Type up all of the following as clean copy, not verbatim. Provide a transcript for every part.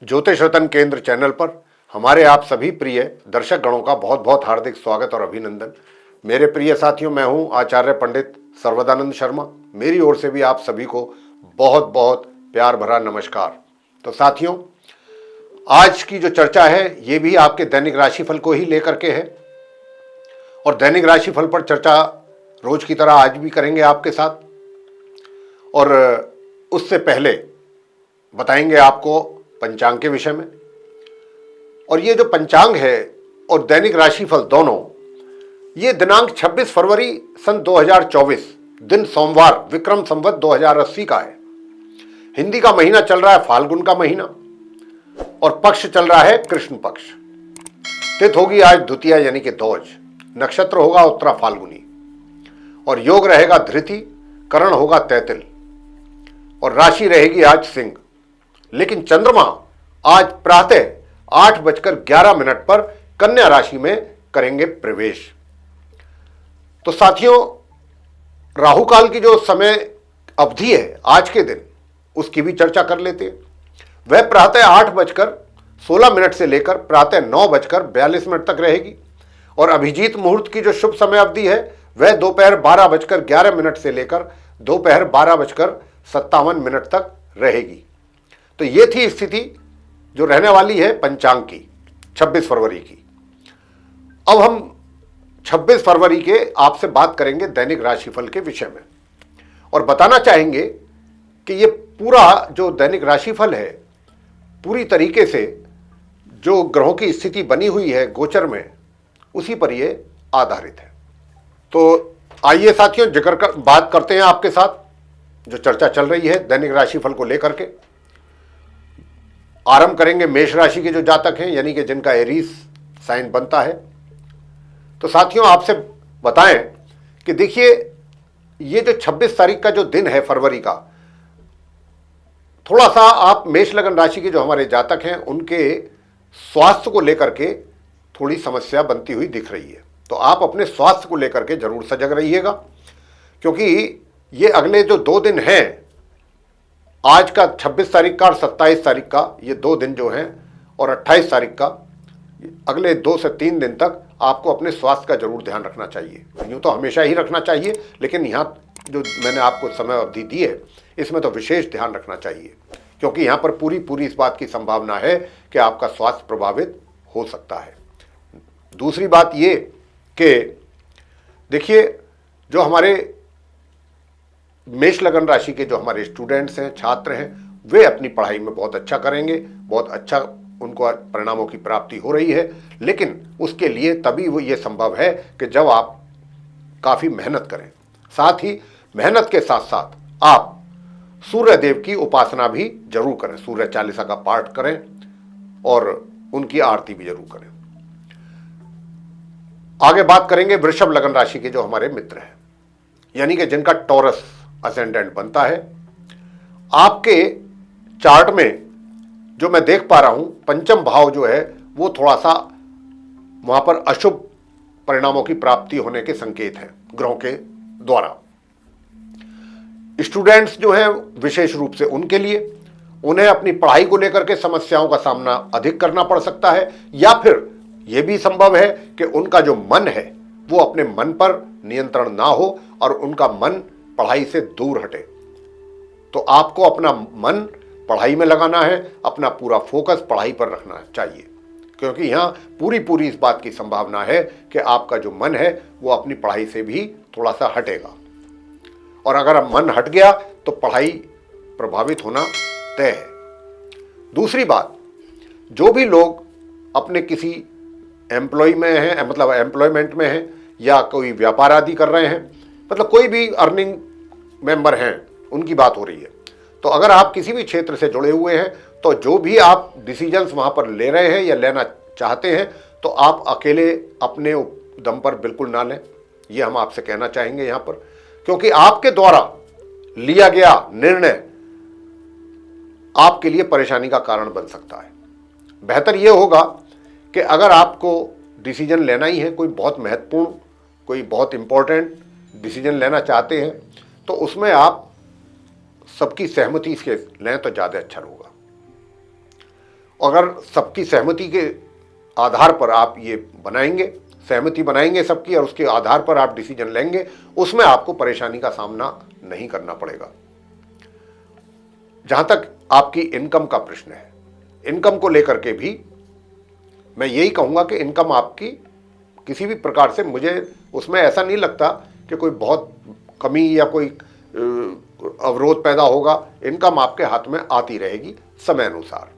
ज्योतिष रतन केंद्र चैनल पर हमारे आप सभी प्रिय दर्शक गणों का बहुत बहुत हार्दिक स्वागत और अभिनंदन। मेरे प्रिय साथियों, मैं हूं आचार्य पंडित सर्वदानंद शर्मा। मेरी ओर से भी आप सभी को बहुत बहुत प्यार भरा नमस्कार। तो साथियों, आज की जो चर्चा है ये भी आपके दैनिक राशिफल को ही लेकर के है और दैनिक राशिफल पर चर्चा रोज की तरह आज भी करेंगे आपके साथ। और उससे पहले बताएंगे आपको पंचांग के विषय में। और ये जो पंचांग है और दैनिक राशिफल दोनों, ये दिनांक 26 फरवरी सन 2024 दिन सोमवार विक्रम संवत 2080 का है। हिंदी का महीना चल रहा है फाल्गुन का महीना और पक्ष चल रहा है कृष्ण पक्ष। तिथि होगी आज द्वितीया यानी कि ध्वज, नक्षत्र होगा उत्तरा फाल्गुनी और योग रहेगा धृति, करण होगा तैतिल और राशि रहेगी आज सिंह। लेकिन चंद्रमा आज प्रातः 8:11 पर कन्या राशि में करेंगे प्रवेश। तो साथियों, राहु काल की जो समय अवधि है आज के दिन, उसकी भी चर्चा कर लेते हैं। वह प्रातः 8:16 से लेकर प्रातः 9:42 तक रहेगी और अभिजीत मुहूर्त की जो शुभ समय अवधि है वह दोपहर 12:11 से लेकर दोपहर 12:57 तक रहेगी। तो ये थी स्थिति जो रहने वाली है पंचांग की 26 फरवरी की। अब हम 26 फरवरी के आपसे बात करेंगे दैनिक राशिफल के विषय में और बताना चाहेंगे कि ये पूरा जो दैनिक राशिफल है पूरी तरीके से जो ग्रहों की स्थिति बनी हुई है गोचर में, उसी पर ये आधारित है। तो आइए साथियों, बात करते हैं आपके साथ जो चर्चा चल रही है दैनिक राशिफल को लेकर के। आरंभ करेंगे मेष राशि के जो जातक हैं, यानी कि जिनका एरीज साइन बनता है। तो साथियों, आपसे बताएं कि देखिए, ये जो 26 तारीख का जो दिन है फरवरी का, थोड़ा सा आप मेष लगन राशि के जो हमारे जातक हैं उनके स्वास्थ्य को लेकर के थोड़ी समस्या बनती हुई दिख रही है। तो आप अपने स्वास्थ्य को लेकर के जरूर सजग रहिएगा, क्योंकि ये अगले जो 2 दिन हैं, आज का 26 तारीख का और 27 तारीख का, ये 2 दिन जो हैं, और 28 तारीख का, अगले 2 से 3 दिन तक आपको अपने स्वास्थ्य का जरूर ध्यान रखना चाहिए। यूँ तो हमेशा ही रखना चाहिए, लेकिन यहाँ जो मैंने आपको समय अवधि दी है इसमें तो विशेष ध्यान रखना चाहिए, क्योंकि यहाँ पर पूरी इस बात की संभावना है कि आपका स्वास्थ्य प्रभावित हो सकता है। दूसरी बात ये कि देखिए, जो हमारे मेष लगन राशि के जो हमारे स्टूडेंट्स हैं, छात्र हैं, वे अपनी पढ़ाई में बहुत अच्छा करेंगे, बहुत अच्छा उनको परिणामों की प्राप्ति हो रही है। लेकिन उसके लिए तभी वो ये संभव है कि जब आप काफ़ी मेहनत करें। साथ ही मेहनत के साथ साथ आप सूर्य देव की उपासना भी जरूर करें, सूर्य चालीसा का पाठ करें और उनकी आरती भी जरूर करें। आगे बात करेंगे वृषभ लगन राशि के जो हमारे मित्र हैं, यानी कि जिनका टॉरस असेंडेंट बनता है। आपके चार्ट में जो मैं देख पा रहा हूं, पंचम भाव जो है वो थोड़ा सा वहां पर अशुभ परिणामों की प्राप्ति होने के संकेत हैं ग्रहों के द्वारा। स्टूडेंट्स जो हैं, विशेष रूप से उनके लिए, उन्हें अपनी पढ़ाई को लेकर के समस्याओं का सामना अधिक करना पड़ सकता है, या फिर यह भी संभव है कि उनका जो मन है वो अपने मन पर नियंत्रण ना हो और उनका मन पढ़ाई से दूर हटे। तो आपको अपना मन पढ़ाई में लगाना है, अपना पूरा फोकस पढ़ाई पर रखना चाहिए, क्योंकि यहाँ पूरी इस बात की संभावना है कि आपका जो मन है वो अपनी पढ़ाई से भी थोड़ा सा हटेगा, और अगर मन हट गया तो पढ़ाई प्रभावित होना तय है। दूसरी बात, जो भी लोग अपने किसी एम्प्लॉय में हैं, मतलब एम्प्लॉयमेंट में हैं या कोई व्यापार आदि कर रहे हैं, मतलब कोई भी अर्निंग मेंबर हैं, उनकी बात हो रही है। तो अगर आप किसी भी क्षेत्र से जुड़े हुए हैं तो जो भी आप डिसीजंस वहाँ पर ले रहे हैं या लेना चाहते हैं, तो आप अकेले अपने दम पर बिल्कुल ना लें, ये हम आपसे कहना चाहेंगे यहाँ पर, क्योंकि आपके द्वारा लिया गया निर्णय आपके लिए परेशानी का कारण बन सकता है। बेहतर ये होगा कि अगर आपको डिसीजन लेना ही है, कोई बहुत महत्वपूर्ण, कोई बहुत इंपॉर्टेंट डिसीजन लेना चाहते हैं, तो उसमें आप सबकी सहमति से लें तो ज़्यादा अच्छा होगा। अगर सबकी सहमति के आधार पर आप ये बनाएंगे, सहमति बनाएंगे सबकी, और उसके आधार पर आप डिसीजन लेंगे, उसमें आपको परेशानी का सामना नहीं करना पड़ेगा। जहां तक आपकी इनकम का प्रश्न है, इनकम को लेकर के भी मैं यही कहूंगा कि इनकम आपकी किसी भी प्रकार से, मुझे उसमें ऐसा नहीं लगता कि कोई बहुत कमी या कोई अवरोध पैदा होगा। इनकम आपके हाथ में आती रहेगी समय अनुसार।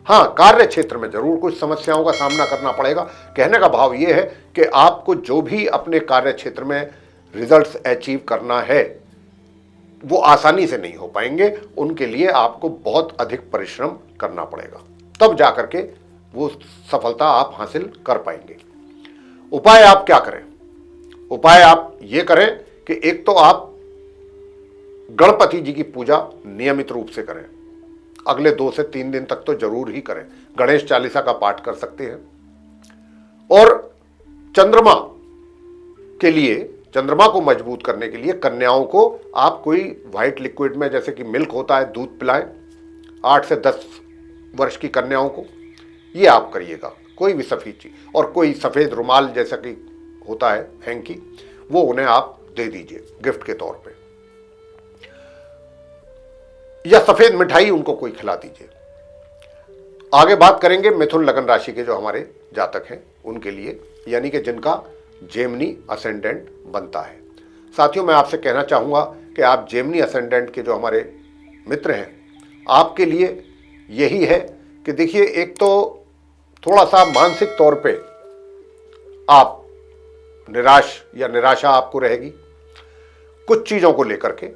हाँ, कार्य क्षेत्र में जरूर कुछ समस्याओं का सामना करना पड़ेगा। कहने का भाव ये है कि आपको जो भी अपने कार्य क्षेत्र में रिजल्ट्स अचीव करना है वो आसानी से नहीं हो पाएंगे, उनके लिए आपको बहुत अधिक परिश्रम करना पड़ेगा, तब जाकर के वो सफलता आप हासिल कर पाएंगे। उपाय आप क्या करें? उपाय आप ये करें कि एक तो आप गणपति जी की पूजा नियमित रूप से करें, अगले 2 से 3 दिन तक तो जरूर ही करें। गणेश चालीसा का पाठ कर सकते हैं। और चंद्रमा के लिए, चंद्रमा को मजबूत करने के लिए कन्याओं को आप कोई व्हाइट लिक्विड में, जैसे कि मिल्क होता है, दूध पिलाएं 8 से 10 वर्ष की कन्याओं को। ये आप करिएगा, कोई भी सफ़ेद चीज, और कोई सफ़ेद रुमाल जैसा कि होता है हैंकी, वो उन्हें आप दे दीजिए गिफ्ट के तौर पे, या सफेद मिठाई उनको कोई खिला दीजिए। आगे बात करेंगे मिथुन लगन राशि के जो हमारे जातक हैं उनके लिए, यानी कि जिनका जेमिनी असेंडेंट बनता है। साथियों, मैं आपसे कहना चाहूंगा कि आप जेमिनी असेंडेंट के जो हमारे मित्र हैं, आपके लिए यही है कि देखिए, एक तो थोड़ा सा मानसिक तौर पे आप निराशा आपको रहेगी कुछ चीज़ों को लेकर के,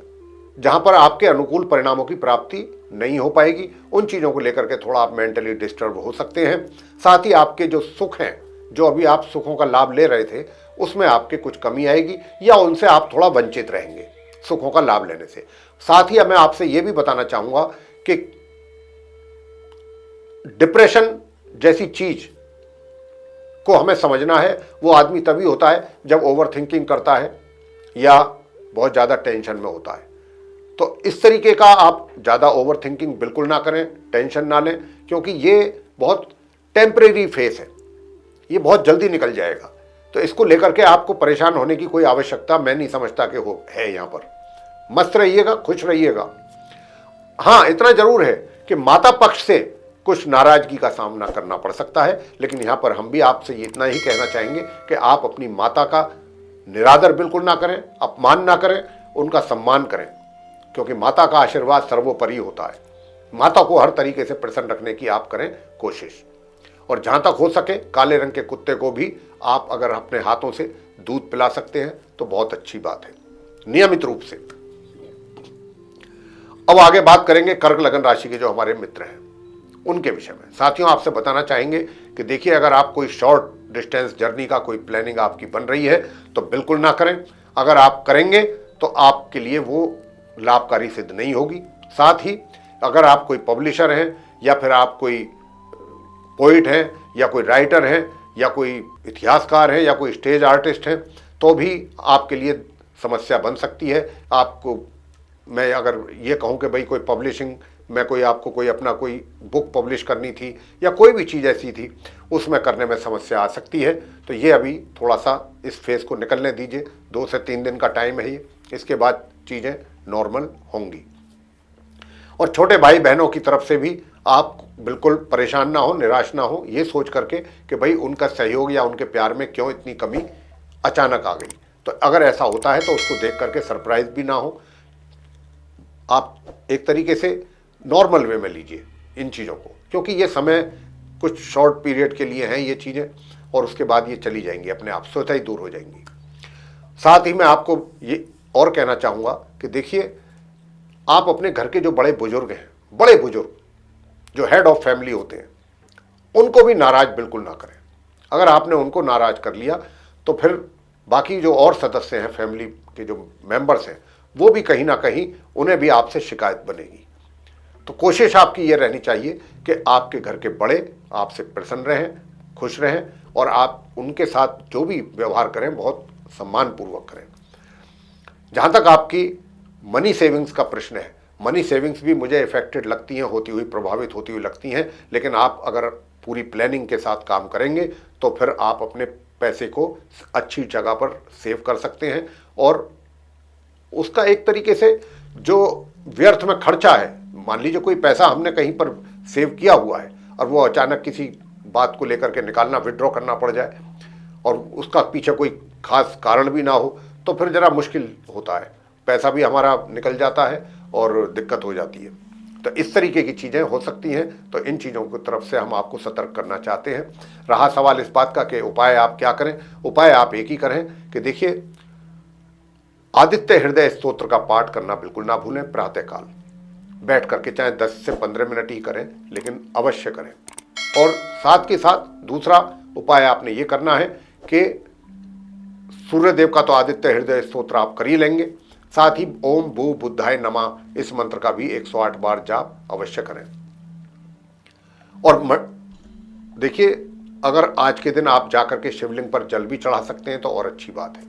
जहां पर आपके अनुकूल परिणामों की प्राप्ति नहीं हो पाएगी। उन चीज़ों को लेकर के थोड़ा आप मेंटली डिस्टर्ब हो सकते हैं। साथ ही आपके जो सुख हैं, जो अभी आप सुखों का लाभ ले रहे थे, उसमें आपके कुछ कमी आएगी, या उनसे आप थोड़ा वंचित रहेंगे सुखों का लाभ लेने से। साथ ही मैं आपसे यह भी बताना चाहूंगा कि डिप्रेशन जैसी चीज को हमें समझना है। वो आदमी तभी होता है जब ओवर थिंकिंग करता है या बहुत ज़्यादा टेंशन में होता है। तो इस तरीके का आप ज़्यादा ओवर थिंकिंग बिल्कुल ना करें, टेंशन ना लें, क्योंकि ये बहुत टेम्परेरी फेस है, ये बहुत जल्दी निकल जाएगा। तो इसको लेकर के आपको परेशान होने की कोई आवश्यकता मैं नहीं समझता कि हो है। यहाँ पर मस्त रहिएगा, खुश रहिएगा। हाँ, इतना जरूर है कि माता पक्ष से कुछ नाराजगी का सामना करना पड़ सकता है, लेकिन यहाँ पर हम भी आपसे इतना ही कहना चाहेंगे कि आप अपनी माता का निरादर बिल्कुल ना करें, अपमान ना करें, उनका सम्मान करें, क्योंकि माता का आशीर्वाद सर्वोपरि होता है। माता को हर तरीके से प्रसन्न रखने की आप करें कोशिश। और जहाँ तक हो सके काले रंग के कुत्ते को भी आप अगर अपने हाथों से दूध पिला सकते हैं तो बहुत अच्छी बात है, नियमित रूप से। अब आगे बात करेंगे कर्क लगन राशि के जो हमारे मित्र हैं उनके विषय में। साथियों, आपसे बताना चाहेंगे कि देखिए, अगर आप कोई शॉर्ट डिस्टेंस जर्नी का कोई प्लानिंग आपकी बन रही है तो बिल्कुल ना करें। अगर आप करेंगे तो आपके लिए वो लाभकारी सिद्ध नहीं होगी। साथ ही अगर आप कोई पब्लिशर हैं, या फिर आप कोई पोइट हैं, या कोई राइटर हैं, या कोई इतिहासकार हैं, या कोई स्टेज आर्टिस्ट हैं, तो भी आपके लिए समस्या बन सकती है। आपको मैं अगर ये कहूँ कि भाई कोई पब्लिशिंग में कोई आपको कोई अपना कोई बुक पब्लिश करनी थी, या कोई भी चीज़ ऐसी थी, उसमें करने में समस्या आ सकती है। तो ये अभी थोड़ा सा इस फेज़ को निकलने दीजिए, 2 से 3 दिन का टाइम है ये, इसके बाद चीज़ें नॉर्मल होंगी। और छोटे भाई बहनों की तरफ से भी आप बिल्कुल परेशान ना हो, निराश ना हो, ये सोच करके कि भाई उनका सहयोग या उनके प्यार में क्यों इतनी कमी अचानक आ गई। तो अगर ऐसा होता है तो उसको देख करके सरप्राइज भी ना हो। आप एक तरीके से नॉर्मल वे में लीजिए इन चीज़ों को, क्योंकि ये समय कुछ शॉर्ट पीरियड के लिए हैं ये चीज़ें, और उसके बाद ये चली जाएंगी, अपने आप स्वतः ही दूर हो जाएंगी। साथ ही मैं आपको ये और कहना चाहूँगा कि देखिए, आप अपने घर के जो बड़े बुजुर्ग हैं, बड़े बुजुर्ग जो हेड ऑफ फैमिली होते हैं, उनको भी नाराज बिल्कुल ना करें। अगर आपने उनको नाराज कर लिया तो फिर बाकी जो और सदस्य हैं, फैमिली के जो मेंबर्स हैं, वो भी कहीं ना कहीं उन्हें भी आपसे शिकायत बनेगी। तो कोशिश आपकी ये रहनी चाहिए कि आपके घर के बड़े आपसे प्रसन्न रहें, खुश रहें, और आप उनके साथ जो भी व्यवहार करें बहुत सम्मानपूर्वक करें। जहाँ तक आपकी मनी सेविंग्स का प्रश्न है, मनी सेविंग्स भी मुझे इफेक्टेड लगती हैं, होती हुई, प्रभावित होती हुई लगती हैं। लेकिन आप अगर पूरी प्लानिंग के साथ काम करेंगे तो फिर आप अपने पैसे को अच्छी जगह पर सेव कर सकते हैं, और उसका एक तरीके से जो व्यर्थ में खर्चा है, मान लीजिए कोई पैसा हमने कहीं पर सेव किया हुआ है और वो अचानक किसी बात को लेकर के निकालना, विड्रॉ करना पड़ जाए और उसका पीछे कोई खास कारण भी ना हो, तो फिर ज़रा मुश्किल होता है, पैसा भी हमारा निकल जाता है और दिक्कत हो जाती है। तो इस तरीके की चीज़ें हो सकती हैं, तो इन चीज़ों की तरफ से हम आपको सतर्क करना चाहते हैं। रहा सवाल इस बात का कि उपाय आप क्या करें, उपाय आप एक ही करें कि देखिए, आदित्य हृदय स्तोत्र का पाठ करना बिल्कुल ना भूलें। प्रातःकाल बैठ करके, चाहे 10 से 15 मिनट ही करें, लेकिन अवश्य करें। और साथ के साथ दूसरा उपाय आपने ये करना है कि सूर्यदेव का तो आदित्य हृदय स्तोत्र आप कर ही लेंगे, साथ ही ओम भू बुद्धाय नमः इस मंत्र का भी 108 बार जाप अवश्य करें। और देखिए, अगर आज के दिन आप जाकर के शिवलिंग पर जल भी चढ़ा सकते हैं तो और अच्छी बात है।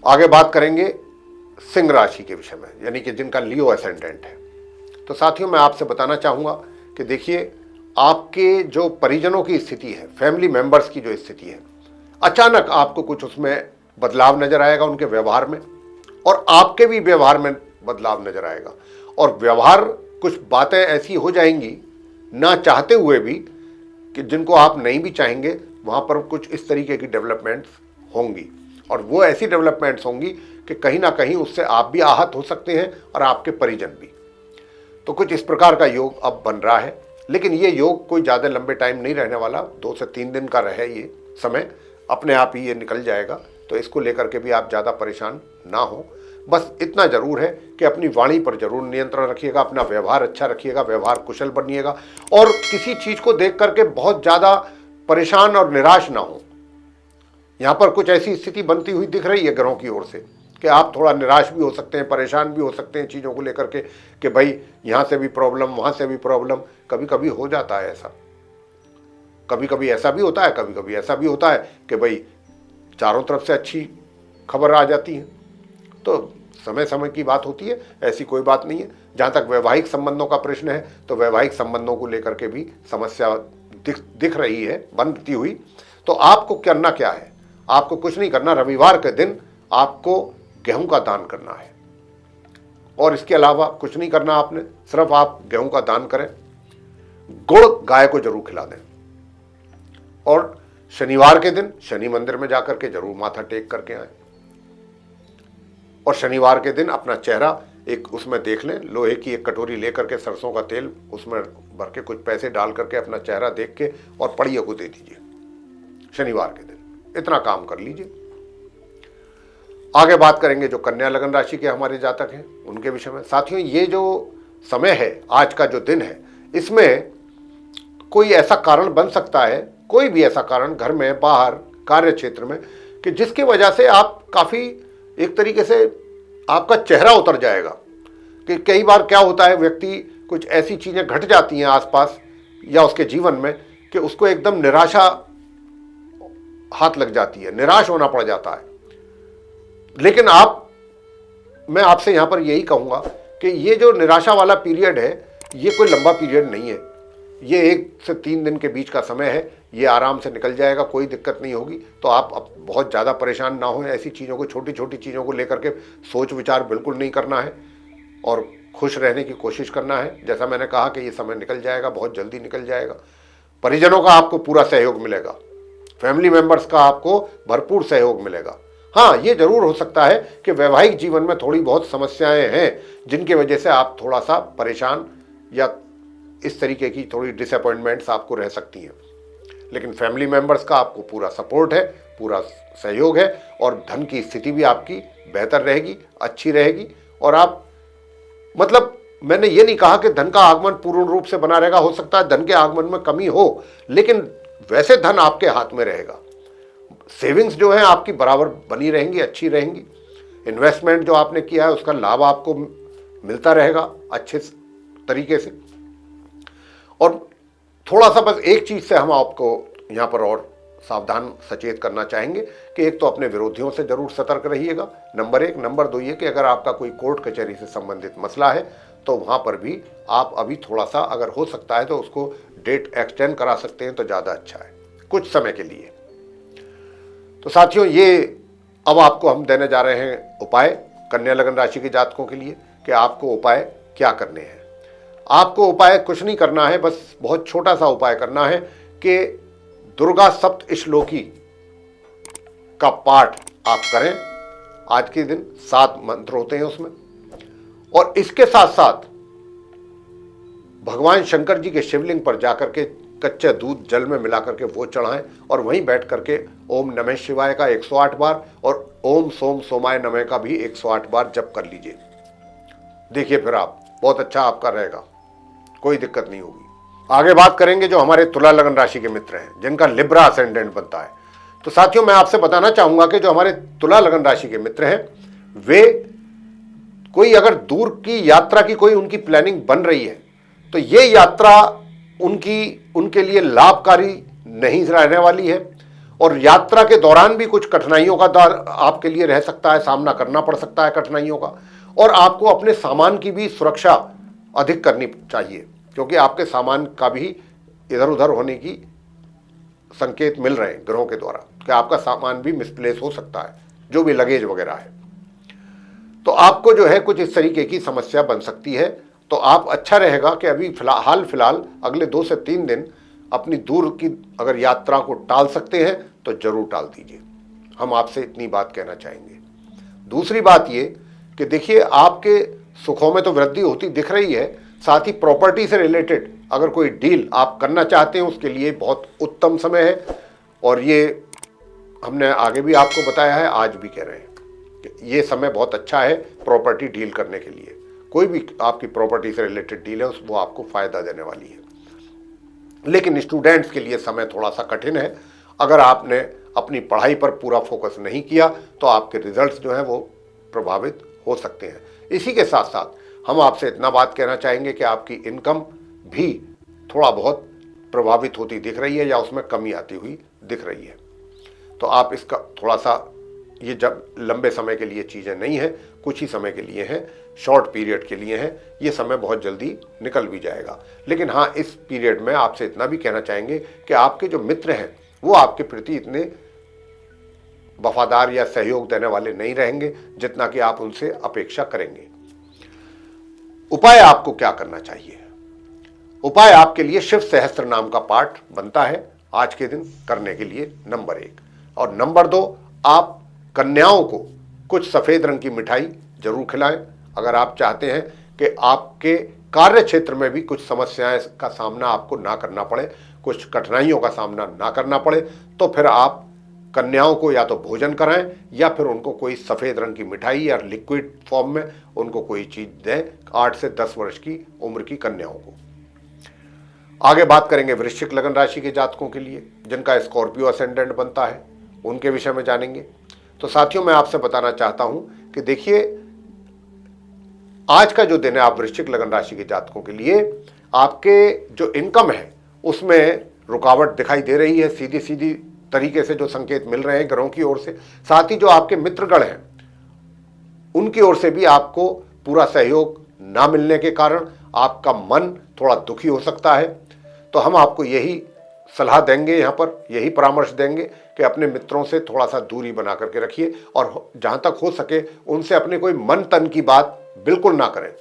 आगे बात करेंगे सिंह राशि के विषय में, यानी कि जिनका लियो एसेंडेंट है। तो साथियों, मैं आपसे बताना चाहूंगा कि देखिए, आपके जो परिजनों की स्थिति है, फैमिली मेंबर्स की जो स्थिति है, अचानक आपको कुछ उसमें बदलाव नजर आएगा उनके व्यवहार में, और आपके भी व्यवहार में बदलाव नजर आएगा। और व्यवहार, कुछ बातें ऐसी हो जाएंगी ना चाहते हुए भी कि जिनको आप नहीं भी चाहेंगे, वहां पर कुछ इस तरीके की डेवलपमेंट्स होंगी, और वो ऐसी डेवलपमेंट्स होंगी कि कहीं ना कहीं उससे आप भी आहत हो सकते हैं और आपके परिजन भी। तो कुछ इस प्रकार का योग अब बन रहा है, लेकिन ये योग कोई ज़्यादा लंबे टाइम नहीं रहने वाला, 2 से 3 दिन का रहे ये समय, अपने आप ही ये निकल जाएगा। तो इसको लेकर के भी आप ज़्यादा परेशान ना हो। बस इतना जरूर है कि अपनी वाणी पर जरूर नियंत्रण रखिएगा, अपना व्यवहार अच्छा रखिएगा, व्यवहार कुशल बनिएगा, और किसी चीज़ को देख करके बहुत ज़्यादा परेशान और निराश ना हो। यहाँ पर कुछ ऐसी स्थिति बनती हुई दिख रही है ग्रहों की ओर से कि आप थोड़ा निराश भी हो सकते हैं, परेशान भी हो सकते हैं चीज़ों को लेकर के, कि भाई यहाँ से भी प्रॉब्लम, वहाँ से भी प्रॉब्लम। कभी कभी हो जाता है ऐसा, कभी कभी ऐसा भी होता है, कभी कभी ऐसा भी होता है कि भाई चारों तरफ से अच्छी खबर आ जाती है। तो समय समय की बात होती है, ऐसी कोई बात नहीं है। जहाँ तक वैवाहिक संबंधों का प्रश्न है, तो वैवाहिक संबंधों को लेकर के भी समस्या दिख रही है बनती हुई। तो आपको करना क्या है, आपको कुछ नहीं करना। रविवार के दिन आपको गेहूं का दान करना है, और इसके अलावा कुछ नहीं करना आपने, सिर्फ आप गेहूं का दान करें। गुड़ गाय को जरूर खिला दें, और शनिवार के दिन शनि मंदिर में जाकर के जरूर माथा टेक करके आए। और शनिवार के दिन अपना चेहरा एक उसमें देख लें, लोहे की एक कटोरी लेकर के सरसों का तेल उसमें भर के कुछ पैसे डाल करके अपना चेहरा देख के और पड़िए को दे दीजिए शनिवार के दिन। इतना काम कर लीजिए। आगे बात करेंगे जो कन्या लगन राशि के हमारे जातक हैं उनके विषय में। साथियों, ये जो समय है, आज का जो दिन है, इसमें कोई ऐसा कारण बन सकता है, कोई भी ऐसा कारण घर में, बाहर, कार्य क्षेत्र में, कि जिसकी वजह से आप काफ़ी एक तरीके से आपका चेहरा उतर जाएगा। कि कई बार क्या होता है, व्यक्ति कुछ ऐसी चीज़ें घट जाती हैं आसपास या उसके जीवन में कि उसको एकदम निराशा हाथ लग जाती है, निराश होना पड़ जाता है। लेकिन मैं आपसे यहां पर यही कहूंगा कि ये जो निराशा वाला पीरियड है, ये कोई लंबा पीरियड नहीं है। ये 1 से 3 दिन के बीच का समय है, ये आराम से निकल जाएगा, कोई दिक्कत नहीं होगी। तो आप अब बहुत ज़्यादा परेशान ना हो ऐसी चीज़ों को, छोटी छोटी चीज़ों को लेकर के सोच विचार बिल्कुल नहीं करना है, और खुश रहने की कोशिश करना है। जैसा मैंने कहा कि ये समय निकल जाएगा, बहुत जल्दी निकल जाएगा। परिजनों का आपको पूरा सहयोग मिलेगा, फैमिली मेंबर्स का आपको भरपूर सहयोग मिलेगा। हाँ, ये जरूर हो सकता है कि वैवाहिक जीवन में थोड़ी बहुत समस्याएं हैं, जिनके वजह से आप थोड़ा सा परेशान या इस तरीके की थोड़ी डिसअपॉइंटमेंट्स आपको रह सकती हैं। लेकिन फैमिली मेंबर्स का आपको पूरा सपोर्ट है, पूरा सहयोग है, और धन की स्थिति भी आपकी बेहतर रहेगी, अच्छी रहेगी। और आप, मतलब मैंने ये नहीं कहा कि धन का आगमन पूर्ण रूप से बना रहेगा, हो सकता है धन के आगमन में कमी हो, लेकिन वैसे धन आपके हाथ में रहेगा। सेविंग्स जो है आपकी बराबर बनी रहेंगी, अच्छी रहेंगी। इन्वेस्टमेंट जो आपने किया है उसका लाभ आपको मिलता रहेगा अच्छे तरीके से। और थोड़ा सा बस एक चीज़ से हम आपको यहाँ पर और सावधान सचेत करना चाहेंगे कि एक तो अपने विरोधियों से जरूर सतर्क रहिएगा, नंबर 1। नंबर 2 ये कि अगर आपका कोई कोर्ट कचहरी से संबंधित मसला है तो वहाँ पर भी आप अभी थोड़ा सा अगर हो सकता है तो उसको डेट एक्सटेंड करा सकते हैं तो ज़्यादा अच्छा है कुछ समय के लिए। तो साथियों, ये अब आपको हम देने जा रहे हैं उपाय कन्या लग्न राशि के जातकों के लिए कि आपको उपाय क्या करने हैं। आपको उपाय कुछ नहीं करना है, बस बहुत छोटा सा उपाय करना है कि दुर्गा सप्तश्लोकी का पाठ आप करें। आज के दिन 7 मंत्र होते हैं उसमें, और इसके साथ साथ भगवान शंकर जी के शिवलिंग पर जाकर के कच्चे दूध जल में मिला करके वो चढ़ाएं और वहीं बैठ करके ओम नमः शिवाय का 108 बार और ओम सोम सोमाय नमः का भी 108 बार जप कर लीजिए। देखिए फिर आप बहुत अच्छा आपका रहेगा, कोई दिक्कत नहीं होगी। आगे बात करेंगे जो हमारे तुला लगन राशि के मित्र हैं जिनका लिब्रा असेंडेंट बनता है। तो साथियों, मैं आपसे बताना चाहूंगा कि जो हमारे तुला लगन राशि के मित्र हैं वे कोई अगर दूर की यात्रा की कोई उनकी प्लानिंग बन रही है तो ये यात्रा उनके लिए लाभकारी नहीं रहने वाली है, और यात्रा के दौरान भी कुछ कठिनाइयों का दौर आपके लिए रह सकता है, सामना करना पड़ सकता है कठिनाइयों का, और आपको अपने सामान की भी सुरक्षा अधिक करनी चाहिए क्योंकि आपके सामान का भी इधर उधर होने की संकेत मिल रहे हैं ग्रहों के द्वारा कि आपका सामान भी मिसप्लेस हो सकता है, जो भी लगेज वगैरह है। तो आपको जो है कुछ इस तरीके की समस्या बन सकती है। तो आप अच्छा रहेगा कि अभी फिलहाल अगले 2 से 3 दिन अपनी दूर की अगर यात्रा को टाल सकते हैं तो जरूर टाल दीजिए। हम आपसे इतनी बात कहना चाहेंगे। दूसरी बात ये कि देखिए, आपके सुखों में तो वृद्धि होती दिख रही है, साथ ही प्रॉपर्टी से रिलेटेड अगर कोई डील आप करना चाहते हैं उसके लिए बहुत उत्तम समय है, और ये हमने आगे भी आपको बताया है, आज भी कह रहे हैं कि ये समय बहुत अच्छा है प्रॉपर्टी डील करने के लिए। कोई भी आपकी प्रॉपर्टी से रिलेटेड डील है वो आपको फायदा देने वाली है। लेकिन स्टूडेंट्स के लिए समय थोड़ा सा कठिन है। अगर आपने अपनी पढ़ाई पर पूरा फोकस नहीं किया तो आपके रिजल्ट्स जो हैं वो प्रभावित हो सकते हैं। इसी के साथ साथ हम आपसे इतना बात कहना चाहेंगे कि आपकी इनकम भी थोड़ा बहुत प्रभावित होती दिख रही है या उसमें कमी आती हुई दिख रही है। तो आप इसका थोड़ा सा, ये जब लंबे समय के लिए चीज़ें नहीं हैं, कुछ ही समय के लिए हैं, शॉर्ट पीरियड के लिए हैं, ये समय बहुत जल्दी निकल भी जाएगा। लेकिन हाँ, इस पीरियड में आपसे इतना भी कहना चाहेंगे कि आपके जो मित्र हैं वो आपके प्रति इतने वफादार या सहयोग देने वाले नहीं रहेंगे जितना कि आप उनसे अपेक्षा करेंगे। उपाय आपको क्या करना चाहिए? उपाय आपके लिए शिव सहस्त्र नाम का पाठ बनता है आज के दिन करने के लिए, नंबर 1। और नंबर 2, आप कन्याओं को कुछ सफ़ेद रंग की मिठाई जरूर खिलाएं। अगर आप चाहते हैं कि आपके कार्य क्षेत्र में भी कुछ समस्याएं का सामना आपको ना करना पड़े, कुछ कठिनाइयों का सामना ना करना पड़े, तो फिर आप कन्याओं को या तो भोजन कराएं या फिर उनको कोई सफ़ेद रंग की मिठाई या लिक्विड फॉर्म में उनको कोई चीज़ दें 8 से 10 वर्ष की उम्र की कन्याओं को। आगे बात करेंगे वृश्चिक लगन राशि के जातकों के लिए जिनका स्कॉर्पियो असेंडेंट बनता है, उनके विषय में जानेंगे। तो साथियों, मैं आपसे बताना चाहता हूं कि देखिए, आज का जो दिन है आप वृश्चिक लगन राशि के जातकों के लिए, आपके जो इनकम है उसमें रुकावट दिखाई दे रही है, सीधी सीधी तरीके से जो संकेत मिल रहे हैं ग्रहों की ओर से। साथ ही जो आपके मित्रगण हैं उनकी ओर से भी आपको पूरा सहयोग ना मिलने के कारण आपका मन थोड़ा दुखी हो सकता है। तो हम आपको यही सलाह देंगे, यहाँ पर यही परामर्श देंगे कि अपने मित्रों से थोड़ा सा दूरी बना करके रखिए, और जहाँ तक हो सके उनसे अपने कोई मन तन की बात बिल्कुल ना करें,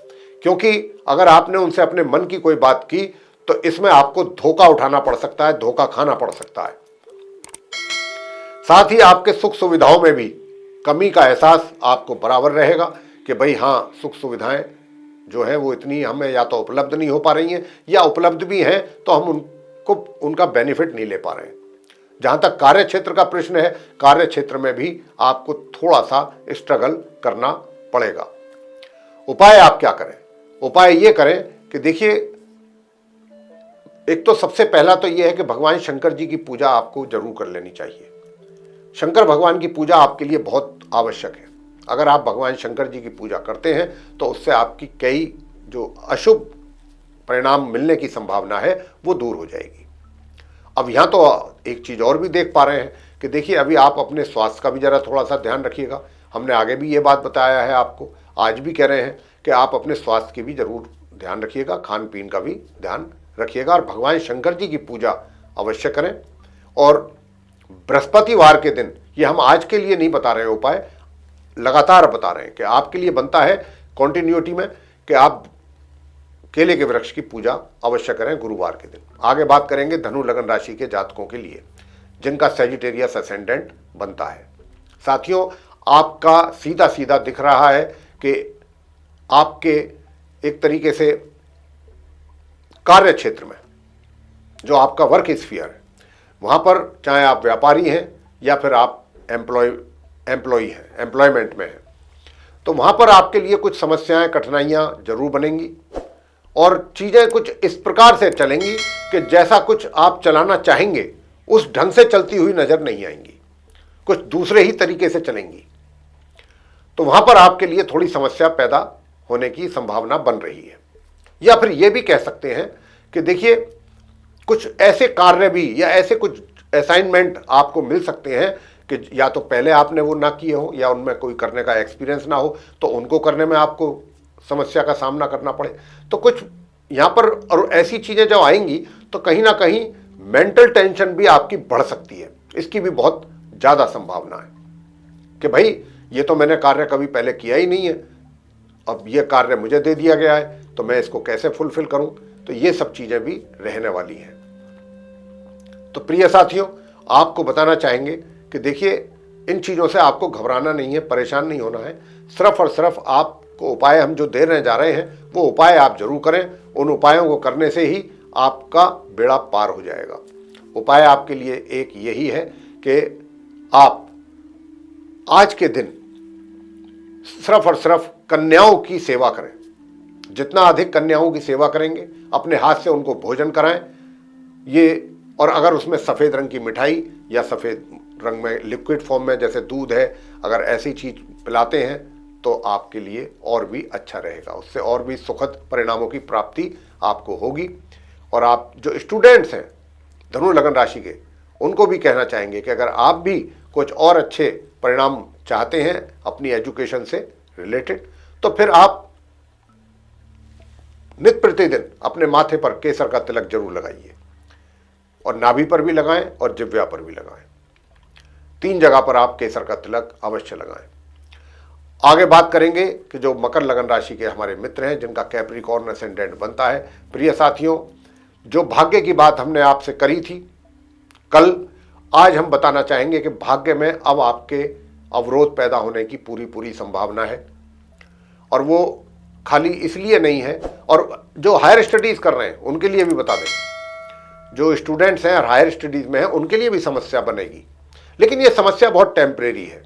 क्योंकि अगर आपने उनसे अपने मन की कोई बात की तो इसमें आपको धोखा उठाना पड़ सकता है, धोखा खाना पड़ सकता है। साथ ही आपके सुख सुविधाओं में भी कमी का एहसास आपको बराबर रहेगा कि भाई हाँ, सुख सुविधाएं जो है वो इतनी हमें या तो उपलब्ध नहीं हो पा रही हैं, या उपलब्ध भी हैं तो हम उनका बेनिफिट नहीं ले पा रहे हैं। जहां तक कार्य क्षेत्र का प्रश्न है, कार्य क्षेत्र में भी आपको थोड़ा सा स्ट्रगल करना पड़ेगा। उपाय आप क्या करें? उपाय ये करें कि देखिए, एक तो सबसे पहला तो यह है कि भगवान शंकर जी की पूजा आपको जरूर कर लेनी चाहिए। शंकर भगवान की पूजा आपके लिए बहुत आवश्यक है। अगर आप भगवान शंकर जी की पूजा करते हैं तो उससे आपकी कई जो अशुभ परिणाम मिलने की संभावना है वो दूर हो जाएगी। अब यहाँ तो एक चीज़ और भी देख पा रहे हैं कि देखिए अभी आप अपने स्वास्थ्य का भी ज़रा थोड़ा सा ध्यान रखिएगा। हमने आगे भी ये बात बताया है आपको, आज भी कह रहे हैं कि आप अपने स्वास्थ्य की भी जरूर ध्यान रखिएगा, खान पीन का भी ध्यान रखिएगा और भगवान शंकर जी की पूजा अवश्य करें। और बृहस्पतिवार के दिन, ये हम आज के लिए नहीं बता रहे हैं उपाय, लगातार बता रहे हैं कि आपके लिए बनता है कॉन्टिन्यूटी में कि आप केले के वृक्ष की पूजा अवश्य करें गुरुवार के दिन। आगे बात करेंगे धनु लगन राशि के जातकों के लिए जिनका सैजिटेरियस असेंडेंट बनता है। साथियों, आपका सीधा सीधा दिख रहा है कि आपके एक तरीके से कार्य क्षेत्र में जो आपका वर्क स्फीयर है, वहाँ पर चाहे आप व्यापारी हैं या फिर आप एम्प्लॉय हैं, एम्प्लॉयमेंट में हैं, तो वहाँ पर आपके लिए कुछ समस्याएं, कठिनाइयाँ जरूर बनेंगी और चीज़ें कुछ इस प्रकार से चलेंगी कि जैसा कुछ आप चलाना चाहेंगे उस ढंग से चलती हुई नज़र नहीं आएंगी, कुछ दूसरे ही तरीके से चलेंगी। तो वहाँ पर आपके लिए थोड़ी समस्या पैदा होने की संभावना बन रही है। या फिर ये भी कह सकते हैं कि देखिए कुछ ऐसे कार्य भी या ऐसे कुछ असाइनमेंट आपको मिल सकते हैं कि या तो पहले आपने वो ना किए हो या उनमें कोई करने का एक्सपीरियंस ना हो, तो उनको करने में आपको समस्या का सामना करना पड़े। तो कुछ यहाँ पर और ऐसी चीज़ें जब आएंगी तो कहीं ना कहीं मेंटल टेंशन भी आपकी बढ़ सकती है। इसकी भी बहुत ज़्यादा संभावना है कि भाई ये तो मैंने कार्य कभी पहले किया ही नहीं है, अब ये कार्य मुझे दे दिया गया है तो मैं इसको कैसे फुलफिल करूं। तो ये सब चीज़ें भी रहने वाली हैं। तो प्रिय साथियों, आपको बताना चाहेंगे कि देखिए इन चीज़ों से आपको घबराना नहीं है, परेशान नहीं होना है। सिर्फ और सिर्फ आपको उपाय हम जो देने जा रहे हैं वो उपाय आप जरूर करें। उन उपायों को करने से ही आपका बेड़ा पार हो जाएगा। उपाय आपके लिए एक यही है कि आप आज के दिन सिर्फ और सिर्फ कन्याओं की सेवा करें। जितना अधिक कन्याओं की सेवा करेंगे, अपने हाथ से उनको भोजन कराएं ये, और अगर उसमें सफ़ेद रंग की मिठाई या सफ़ेद रंग में लिक्विड फॉर्म में जैसे दूध है, अगर ऐसी चीज़ पिलाते हैं तो आपके लिए और भी अच्छा रहेगा, उससे और भी सुखद परिणामों की प्राप्ति आपको होगी। और आप जो स्टूडेंट्स हैं धनु लगन राशि के, उनको भी कहना चाहेंगे कि अगर आप भी कुछ और अच्छे परिणाम चाहते हैं अपनी एजुकेशन से रिलेटेड, तो फिर आप नित्य प्रतिदिन अपने माथे पर केसर का तिलक जरूर लगाइए और नाभि पर भी लगाएं और जिह्वा पर भी लगाएं। 3 जगह पर आप केसर का तिलक अवश्य लगाएं। आगे बात करेंगे कि जो मकर लगन राशि के हमारे मित्र हैं जिनका कैप्रिकॉर्न असेंडेंट बनता है। प्रिय साथियों, जो भाग्य की बात हमने आपसे करी थी कल, आज हम बताना चाहेंगे कि भाग्य में अब आपके अवरोध पैदा होने की पूरी संभावना है। और वो खाली इसलिए नहीं है, और जो हायर स्टडीज़ कर रहे हैं उनके लिए भी बता दें, जो स्टूडेंट्स हैं और हायर स्टडीज़ में हैं उनके लिए भी समस्या बनेगी। लेकिन ये समस्या बहुत टेम्परेरी है,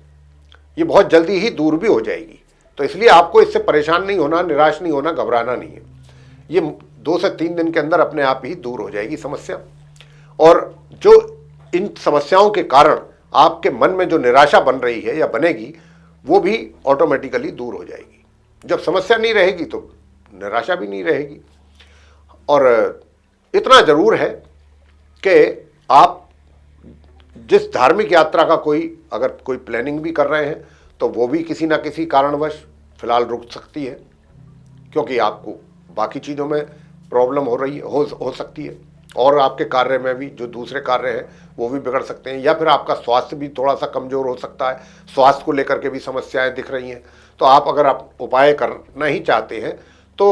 ये बहुत जल्दी ही दूर भी हो जाएगी। तो इसलिए आपको इससे परेशान नहीं होना, निराश नहीं होना, घबराना नहीं है। ये 2 से 3 दिन के अंदर अपने आप ही दूर हो जाएगी समस्या। और जो इन समस्याओं के कारण आपके मन में जो निराशा बन रही है या बनेगी, वो भी ऑटोमेटिकली दूर हो जाएगी। जब समस्या नहीं रहेगी तो निराशा भी नहीं रहेगी। और इतना जरूर है कि आप जिस धार्मिक यात्रा का अगर कोई प्लानिंग भी कर रहे हैं तो वो भी किसी ना किसी कारणवश फिलहाल रुक सकती है, क्योंकि आपको बाकी चीज़ों में प्रॉब्लम हो सकती है, और आपके कार्य में भी जो दूसरे कार्य हैं वो भी बिगड़ सकते हैं, या फिर आपका स्वास्थ्य भी थोड़ा सा कमज़ोर हो सकता है। स्वास्थ्य को लेकर के भी समस्याएं दिख रही हैं। तो अगर आप उपाय करना ही चाहते हैं तो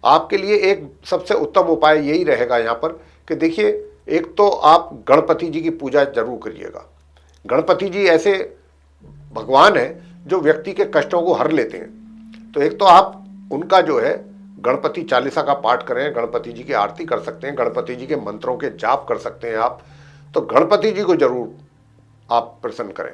आपके लिए एक सबसे उत्तम उपाय यही रहेगा यहाँ पर कि देखिए, एक तो आप गणपति जी की पूजा जरूर करिएगा। गणपति जी ऐसे भगवान हैं जो व्यक्ति के कष्टों को हर लेते हैं। तो एक तो आप उनका जो है गणपति चालीसा का पाठ करें, गणपति जी की आरती कर सकते हैं, गणपति जी के मंत्रों के जाप कर सकते हैं आप। तो गणपति जी को जरूर आप प्रसन्न करें,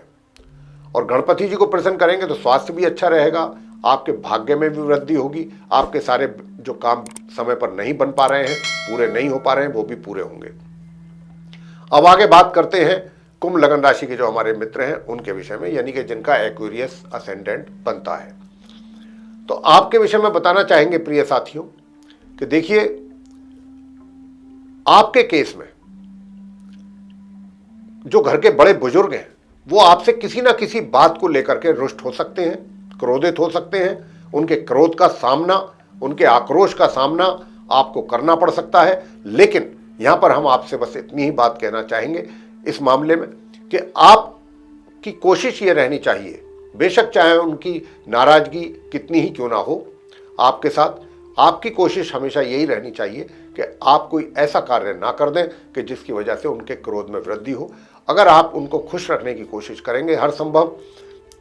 और गणपति जी को प्रसन्न करेंगे तो स्वास्थ्य भी अच्छा रहेगा, आपके भाग्य में भी वृद्धि होगी, आपके सारे जो काम समय पर नहीं बन पा रहे हैं, पूरे नहीं हो पा रहे हैं, वो भी पूरे होंगे। अब आगे बात करते हैं कुंभ लगन राशि के जो हमारे मित्र हैं उनके विषय में, यानी कि जिनका एक्वेरियस असेंडेंट बनता है। तो आपके विषय में बताना चाहेंगे प्रिय साथियों कि देखिए, आपके केस में जो घर के बड़े बुजुर्ग हैं वो आपसे किसी ना किसी बात को लेकर के रुष्ट हो सकते हैं, क्रोधित हो सकते हैं। उनके क्रोध का सामना, उनके आक्रोश का सामना आपको करना पड़ सकता है। लेकिन यहां पर हम आपसे बस इतनी ही बात कहना चाहेंगे इस मामले में कि आपकी कोशिश ये रहनी चाहिए, बेशक चाहे उनकी नाराजगी कितनी ही क्यों ना हो आपके साथ, आपकी कोशिश हमेशा यही रहनी चाहिए कि आप कोई ऐसा कार्य ना कर दें कि जिसकी वजह से उनके क्रोध में वृद्धि हो। अगर आप उनको खुश रखने की कोशिश करेंगे हर संभव,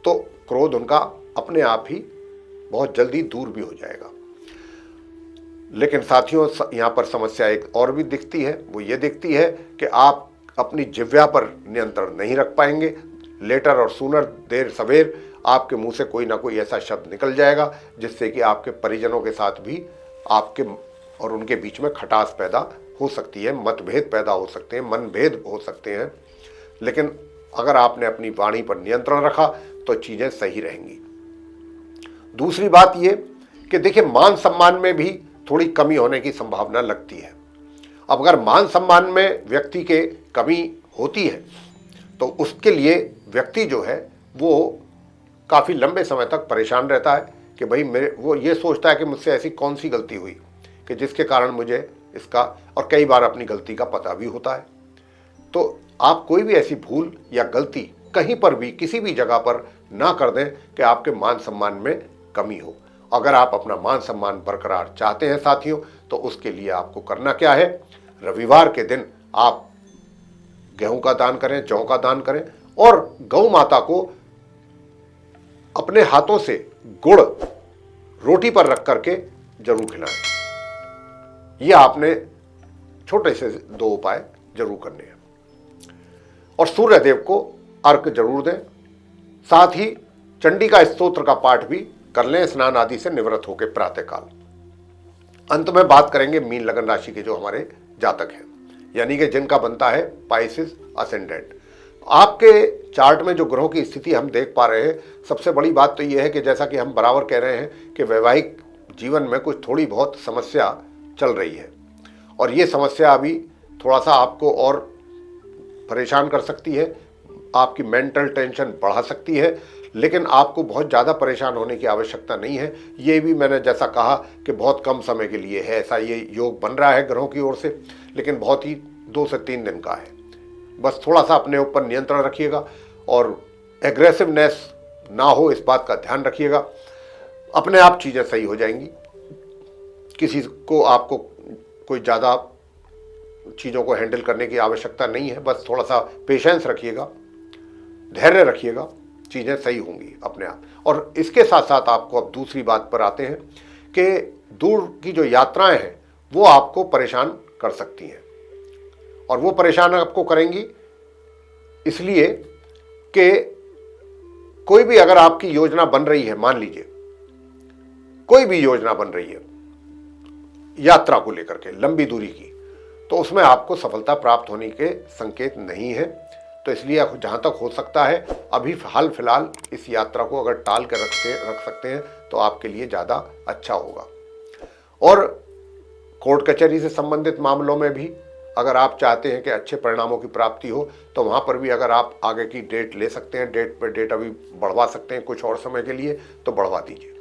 तो क्रोध उनका अपने आप ही बहुत जल्दी दूर भी हो जाएगा। लेकिन साथियों, यहाँ पर समस्या एक और भी दिखती है, वो ये दिखती है कि आप अपनी जिह्वा पर नियंत्रण नहीं रख पाएंगे। लेटर और सूनर, देर सवेर आपके मुंह से कोई ना कोई ऐसा शब्द निकल जाएगा जिससे कि आपके परिजनों के साथ भी आपके और उनके बीच में खटास पैदा हो सकती है, मतभेद पैदा हो सकते हैं, मनभेद हो सकते हैं। लेकिन अगर आपने अपनी वाणी पर नियंत्रण रखा तो चीजें सही रहेंगी। दूसरी बात ये कि देखिए, मान सम्मान में भी थोड़ी कमी होने की संभावना लगती है। अब अगर मान सम्मान में व्यक्ति के कमी होती है तो उसके लिए व्यक्ति जो है वो काफ़ी लंबे समय तक परेशान रहता है कि भाई वो ये सोचता है कि मुझसे ऐसी कौन सी गलती हुई कि जिसके कारण मुझे इसका, और कई बार अपनी गलती का पता भी होता है। तो आप कोई भी ऐसी भूल या गलती कहीं पर भी किसी भी जगह पर ना कर दें कि आपके मान सम्मान में कमी हो। अगर आप अपना मान सम्मान बरकरार चाहते हैं साथियों, तो उसके लिए आपको करना क्या है, रविवार के दिन आप गेहूं का दान करें, जौ का दान करें और गौ माता को अपने हाथों से गुड़ रोटी पर रख करके जरूर खिलाएं। यह आपने छोटे से 2 उपाय जरूर करने हैं। और सूर्य देव को अर्घ जरूर दें। साथ ही चंडी का स्तोत्र का पाठ भी कर लें स्नान आदि से निवृत्त होकर प्रातःकाल। अंत में बात करेंगे मीन लगन राशि के जो हमारे जातक हैं, यानी कि जिनका बनता है पाइसेस असेंडेंट। आपके चार्ट में जो ग्रहों की स्थिति हम देख पा रहे हैं, सबसे बड़ी बात तो यह है कि जैसा कि हम बराबर कह रहे हैं कि वैवाहिक जीवन में कुछ थोड़ी बहुत समस्या चल रही है और ये समस्या अभी थोड़ा सा आपको और परेशान कर सकती है, आपकी मेंटल टेंशन बढ़ा सकती है। लेकिन आपको बहुत ज़्यादा परेशान होने की आवश्यकता नहीं है। ये भी मैंने जैसा कहा कि बहुत कम समय के लिए है, ऐसा ये योग बन रहा है ग्रहों की ओर से, लेकिन बहुत ही 2 से 3 दिन का है। बस थोड़ा सा अपने ऊपर नियंत्रण रखिएगा और एग्रेसिवनेस ना हो, इस बात का ध्यान रखिएगा। अपने आप चीज़ें सही हो जाएंगी। किसी को आपको कोई ज़्यादा चीज़ों को हैंडल करने की आवश्यकता नहीं है। बस थोड़ा सा पेशेंस रखिएगा, धैर्य रखिएगा, चीज़ें सही होंगी अपने आप। और इसके साथ साथ आपको अब दूसरी बात पर आते हैं कि दूर की जो यात्राएं हैं वो आपको परेशान कर सकती हैं, और वो परेशान आपको करेंगी इसलिए कि कोई भी अगर आपकी योजना बन रही है, मान लीजिए कोई भी योजना बन रही है यात्रा को लेकर के लंबी दूरी की, तो उसमें आपको सफलता प्राप्त होने के संकेत नहीं है। तो इसलिए जहाँ तक हो सकता है अभी हाल फिलहाल इस यात्रा को अगर टाल कर रख सकते हैं तो आपके लिए ज़्यादा अच्छा होगा। और कोर्ट कचहरी से संबंधित मामलों में भी अगर आप चाहते हैं कि अच्छे परिणामों की प्राप्ति हो तो वहाँ पर भी अगर आप आगे की डेट ले सकते हैं, डेट पर डेट अभी बढ़वा सकते हैं कुछ और समय के लिए, तो बढ़वा दीजिए।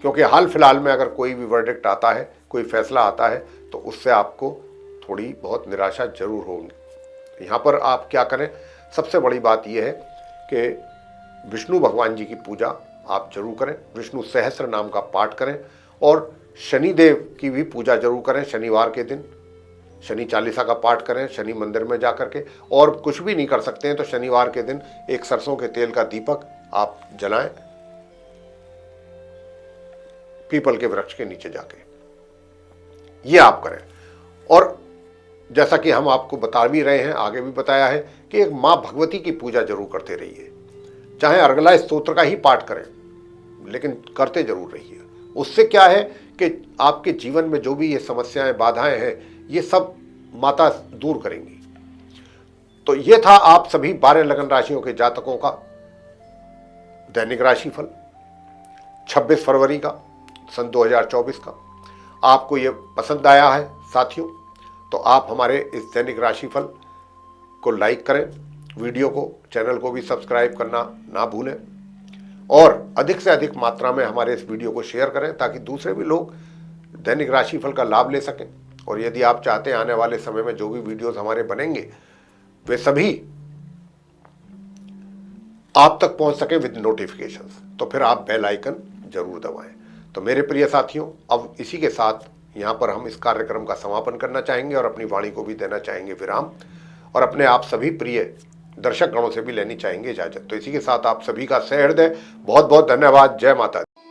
क्योंकि हाल फिलहाल में अगर कोई भी वर्डिक्ट आता है, कोई फैसला आता है, तो उससे आपको थोड़ी बहुत निराशा जरूर होगी। यहाँ पर आप क्या करें, सबसे बड़ी बात यह है कि विष्णु भगवान जी की पूजा आप जरूर करें, विष्णु सहस्त्र नाम का पाठ करें और शनिदेव की भी पूजा जरूर करें। शनिवार के दिन शनि चालीसा का पाठ करें शनि मंदिर में जाकर के, और कुछ भी नहीं कर सकते हैं तो शनिवार के दिन एक सरसों के तेल का दीपक आप जलाएं पीपल के वृक्ष के नीचे जाके, ये आप करें। और जैसा कि हम आपको बता भी रहे हैं, आगे भी बताया है कि एक माँ भगवती की पूजा जरूर करते रहिए। चाहे अर्गला स्तोत्र का ही पाठ करें, लेकिन करते जरूर रहिए। उससे क्या है कि आपके जीवन में जो भी ये समस्याएं, बाधाएं हैं, ये सब माता दूर करेंगी। तो ये था आप सभी 12 लगन राशियों के जातकों का दैनिक राशिफल 26 फरवरी का सन 2024 का। आपको ये पसंद आया है साथियों, तो आप हमारे इस दैनिक राशिफल को लाइक करें, वीडियो को, चैनल को भी सब्सक्राइब करना ना भूलें और अधिक से अधिक मात्रा में हमारे इस वीडियो को शेयर करें ताकि दूसरे भी लोग दैनिक राशिफल का लाभ ले सकें। और यदि आप चाहते हैं आने वाले समय में जो भी वीडियोस हमारे बनेंगे वे सभी आप तक पहुंच सके विद नोटिफिकेशंस, तो फिर आप बेल आइकन जरूर दबाएं। तो मेरे प्रिय साथियों, अब इसी के साथ यहाँ पर हम इस कार्यक्रम का समापन करना चाहेंगे और अपनी वाणी को भी देना चाहेंगे विराम, और अपने आप सभी प्रिय दर्शक गणों से भी लेनी चाहेंगे इजाजत। तो इसी के साथ आप सभी का सहृदय बहुत बहुत धन्यवाद। जय माता दी।